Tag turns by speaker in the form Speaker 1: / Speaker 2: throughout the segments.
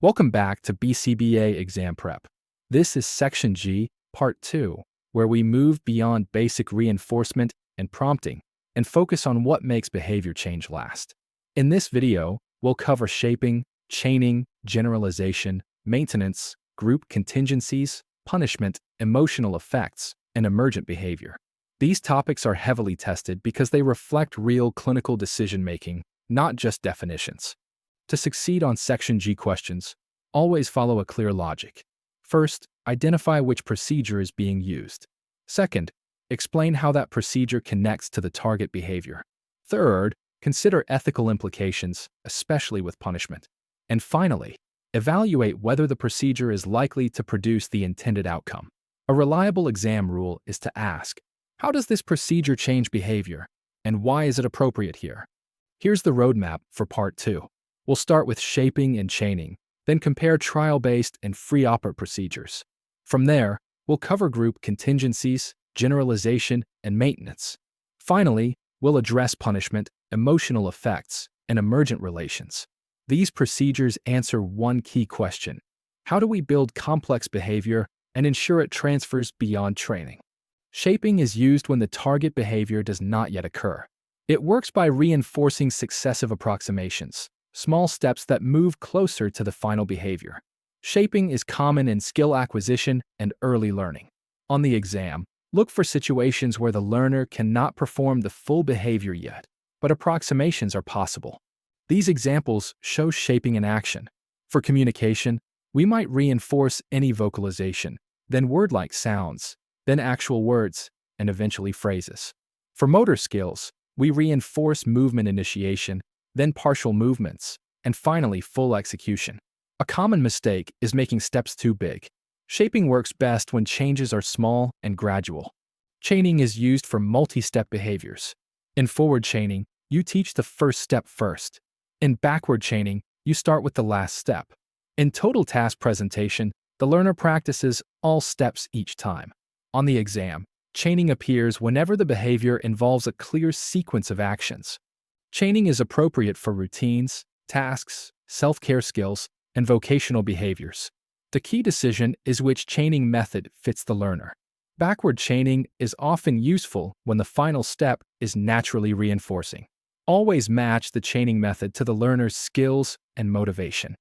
Speaker 1: Welcome back to BCBA Exam Prep. This is Section G, Part 2, where we move beyond basic reinforcement and prompting and focus on what makes behavior change last. In this video, we'll cover shaping, chaining, generalization, maintenance, group contingencies, punishment, emotional effects, and emergent behavior. These topics are heavily tested because they reflect real clinical decision-making, not just definitions. To succeed on Section G questions, always follow a clear logic. First, identify which procedure is being used. Second, explain how that procedure connects to the target behavior. Third, consider ethical implications, especially with punishment. And finally, evaluate whether the procedure is likely to produce the intended outcome. A reliable exam rule is to ask, how does this procedure change behavior, and why is it appropriate here? Here's the roadmap for Part 2. We'll start with shaping and chaining, then compare trial-based and free-operant procedures. From there, we'll cover group contingencies, generalization, and maintenance. Finally, we'll address punishment, emotional effects, and emergent relations. These procedures answer one key question: how do we build complex behavior and ensure it transfers beyond training? Shaping is used when the target behavior does not yet occur. It works by reinforcing successive approximations, small steps that move closer to the final behavior. Shaping is common in skill acquisition and early learning. On the exam, look for situations where the learner cannot perform the full behavior yet, but approximations are possible. These examples show shaping in action. For communication, we might reinforce any vocalization, then word-like sounds, then actual words, and eventually phrases. For motor skills, we reinforce movement initiation, then partial movements, and finally full execution. A common mistake is making steps too big. Shaping works best when changes are small and gradual. Chaining is used for multi-step behaviors. In forward chaining, you teach the first step first. In backward chaining, you start with the last step. In total task presentation, the learner practices all steps each time. On the exam, chaining appears whenever the behavior involves a clear sequence of actions. Chaining is appropriate for routines, tasks, self-care skills, and vocational behaviors. The key decision is which chaining method fits the learner. Backward chaining is often useful when the final step is naturally reinforcing. Always match the chaining method to the learner's skills and motivation.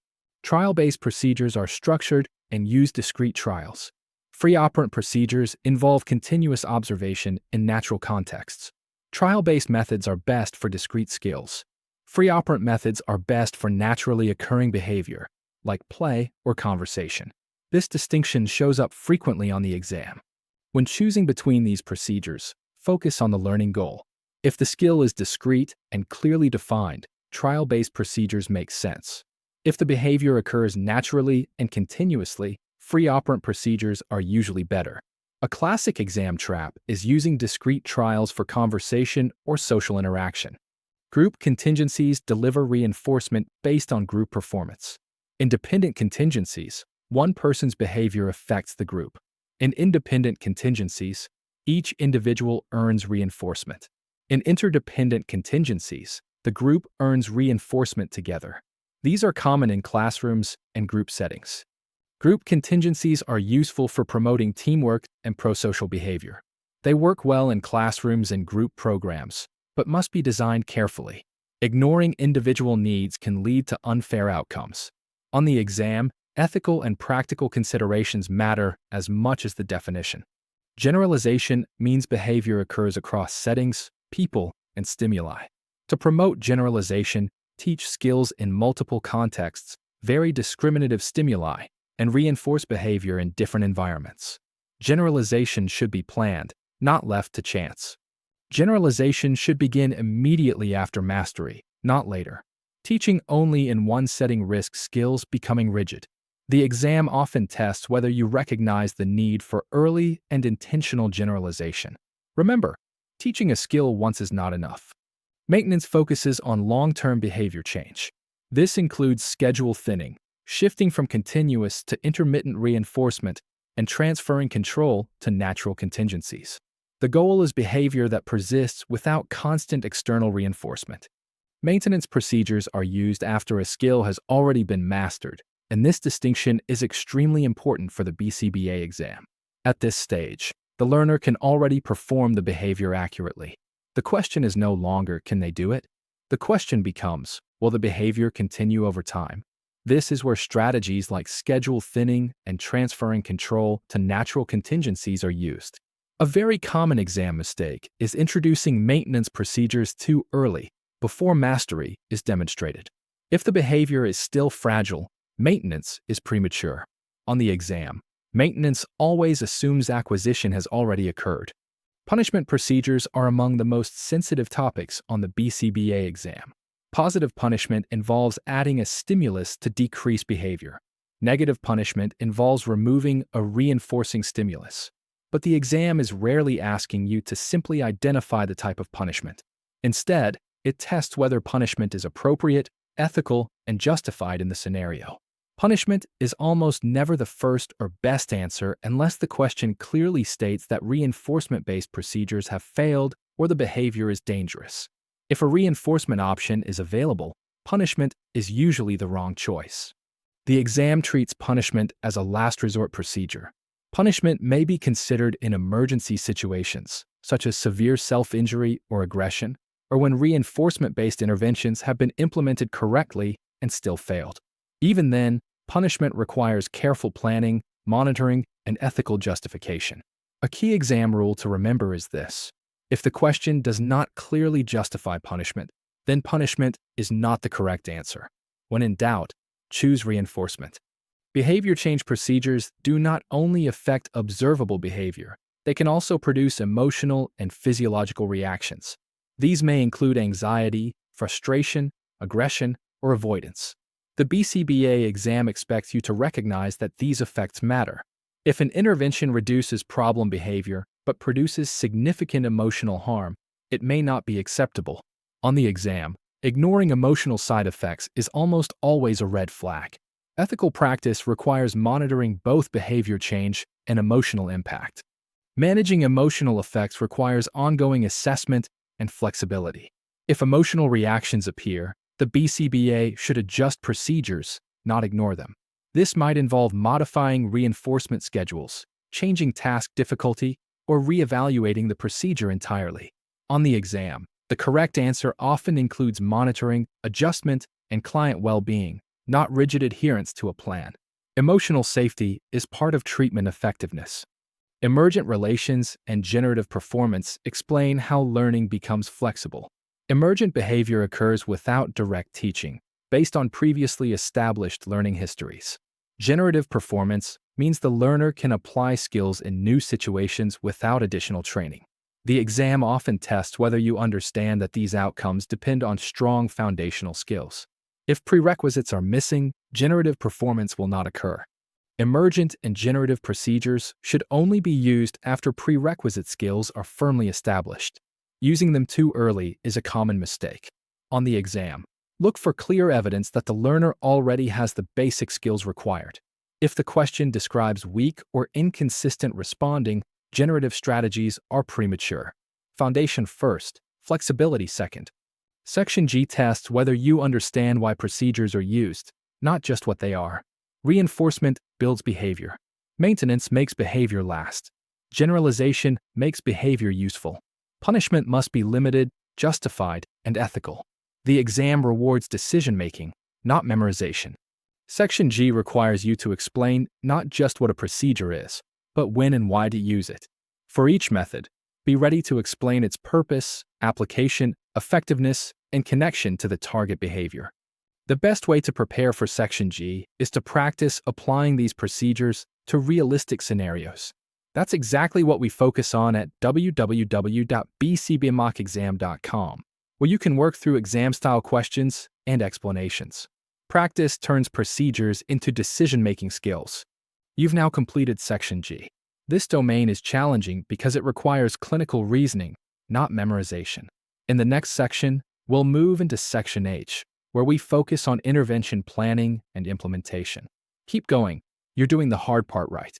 Speaker 1: Trial-based procedures are structured and use discrete trials. Free-operant procedures involve continuous observation in natural contexts. Trial-based methods are best for discrete skills. Free-operant methods are best for naturally occurring behavior, like play or conversation. This distinction shows up frequently on the exam. When choosing between these procedures, focus on the learning goal. If the skill is discrete and clearly defined, trial-based procedures make sense. If the behavior occurs naturally and continuously, free-operant procedures are usually better. A classic exam trap is using discrete trials for conversation or social interaction. Group contingencies deliver reinforcement based on group performance. In dependent contingencies, one person's behavior affects the group. In independent contingencies, each individual earns reinforcement. In interdependent contingencies, the group earns reinforcement together. These are common in classrooms and group settings. Group contingencies are useful for promoting teamwork and prosocial behavior. They work well in classrooms and group programs, but must be designed carefully. Ignoring individual needs can lead to unfair outcomes. On the exam, ethical and practical considerations matter as much as the definition. Generalization means behavior occurs across settings, people, and stimuli. To promote generalization, teach skills in multiple contexts, vary discriminative stimuli, and reinforce behavior in different environments. Generalization should be planned, not left to chance. Generalization should begin immediately after mastery, not later. Teaching only in one setting risks skills becoming rigid. The exam often tests whether you recognize the need for early and intentional generalization. Remember, teaching a skill once is not enough. Maintenance focuses on long-term behavior change. This includes schedule thinning, shifting from continuous to intermittent reinforcement, and transferring control to natural contingencies. The goal is behavior that persists without constant external reinforcement. Maintenance procedures are used after a skill has already been mastered, and this distinction is extremely important for the BCBA exam. At this stage, the learner can already perform the behavior accurately. The question is no longer, can they do it? The question becomes, will the behavior continue over time? This is where strategies like schedule thinning and transferring control to natural contingencies are used. A very common exam mistake is introducing maintenance procedures too early, before mastery is demonstrated. If the behavior is still fragile, maintenance is premature. On the exam, maintenance always assumes acquisition has already occurred. Punishment procedures are among the most sensitive topics on the BCBA exam. Positive punishment involves adding a stimulus to decrease behavior. Negative punishment involves removing a reinforcing stimulus. But the exam is rarely asking you to simply identify the type of punishment. Instead, it tests whether punishment is appropriate, ethical, and justified in the scenario. Punishment is almost never the first or best answer unless the question clearly states that reinforcement-based procedures have failed or the behavior is dangerous. If a reinforcement option is available, punishment is usually the wrong choice. The exam treats punishment as a last resort procedure. Punishment may be considered in emergency situations, such as severe self-injury or aggression, or when reinforcement-based interventions have been implemented correctly and still failed. Even then, punishment requires careful planning, monitoring, and ethical justification. A key exam rule to remember is this: if the question does not clearly justify punishment, then punishment is not the correct answer. When in doubt, choose reinforcement. Behavior change procedures do not only affect observable behavior, they can also produce emotional and physiological reactions. These may include anxiety, frustration, aggression, or avoidance. The BCBA exam expects you to recognize that these effects matter. If an intervention reduces problem behavior but produces significant emotional harm, it may not be acceptable. On the exam, ignoring emotional side effects is almost always a red flag. Ethical practice requires monitoring both behavior change and emotional impact. Managing emotional effects requires ongoing assessment and flexibility. If emotional reactions appear, the BCBA should adjust procedures, not ignore them. This might involve modifying reinforcement schedules, changing task difficulty, or reevaluating the procedure entirely. On the exam, the correct answer often includes monitoring, adjustment, and client well-being, not rigid adherence to a plan. Emotional safety is part of treatment effectiveness. Emergent relations and generative performance explain how learning becomes flexible. Emergent behavior occurs without direct teaching, based on previously established learning histories. Generative performance means the learner can apply skills in new situations without additional training. The exam often tests whether you understand that these outcomes depend on strong foundational skills. If prerequisites are missing, generative performance will not occur. Emergent and generative procedures should only be used after prerequisite skills are firmly established. Using them too early is a common mistake. On the exam, look for clear evidence that the learner already has the basic skills required. If the question describes weak or inconsistent responding, generative strategies are premature. Foundation first, flexibility second. Section G tests whether you understand why procedures are used, not just what they are. Reinforcement builds behavior. Maintenance makes behavior last. Generalization makes behavior useful. Punishment must be limited, justified, and ethical. The exam rewards decision-making, not memorization. Section G requires you to explain not just what a procedure is, but when and why to use it. For each method, be ready to explain its purpose, application, effectiveness, and connection to the target behavior. The best way to prepare for Section G is to practice applying these procedures to realistic scenarios. That's exactly what we focus on at www.bcbmockexam.com, where you can work through exam-style questions and explanations. Practice turns procedures into decision-making skills. You've now completed Section G. This domain is challenging because it requires clinical reasoning, not memorization. In the next section, we'll move into Section H, where we focus on intervention planning and implementation. Keep going. You're doing the hard part right.